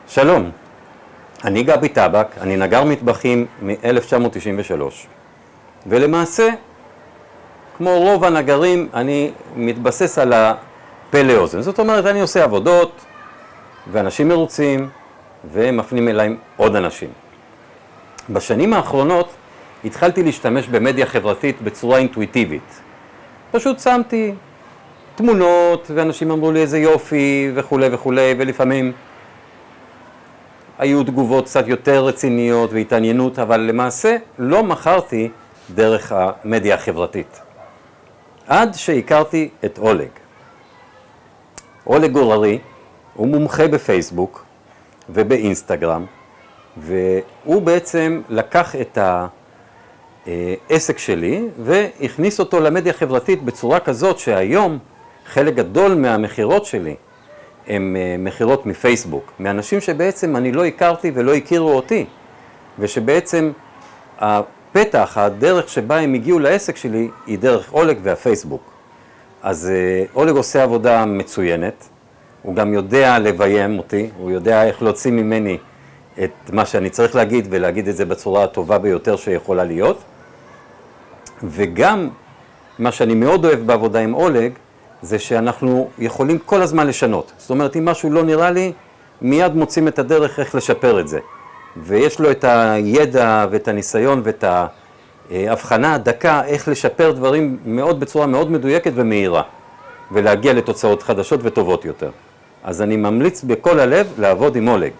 שלום, אני גבי טבק, אני נגר מטבחים מ-1993 ולמעשה, כמו רוב הנגרים, אני מתבסס על הפה לאוזן. זאת אומרת, אני עושה עבודות ואנשים מרוצים ומפנים אליי עוד אנשים. בשנים האחרונות התחלתי להשתמש במדיה חברתית בצורה אינטואיטיבית. פשוט שמתי תמונות ואנשים אמרו לי איזה יופי וכו' וכו', ולפעמים היו תגובות קצת יותר רציניות והתעניינות, אבל למעשה לא מכרתי דרך המדיה החברתית. עד שהכרתי את אולג. אולג גוררי הוא מומחה בפייסבוק ובאינסטגרם, והוא בעצם לקח את העסק שלי והכניס אותו למדיה החברתית בצורה כזאת שהיום חלק גדול מהמחירות שלי הם מחירות מפייסבוק, מאנשים שבעצם אני לא הכרתי ולא הכירו אותי, ושבעצם הפתח, הדרך שבה הם הגיעו לעסק שלי, היא דרך אולג והפייסבוק. אז אולג עושה עבודה מצוינת, הוא גם יודע לביים אותי, הוא יודע איך להוציא ממני את מה שאני צריך להגיד, ולהגיד את זה בצורה הטובה ביותר שיכולה להיות. וגם מה שאני מאוד אוהב בעבודה עם אולג, זה שאנחנו יכולים כל הזמן לשנות. זאת אומרת, אם משהו לא נראה לי, מיד מוצאים את הדרך איך לשפר את זה. ויש לו את הידע ואת הניסיון ואת ההבחנה הדקה איך לשפר דברים בצורה מאוד מדויקת ומהירה, ולהגיע לתוצאות חדשות וטובות יותר. אז אני ממליץ בכל הלב לעבוד עם אולג.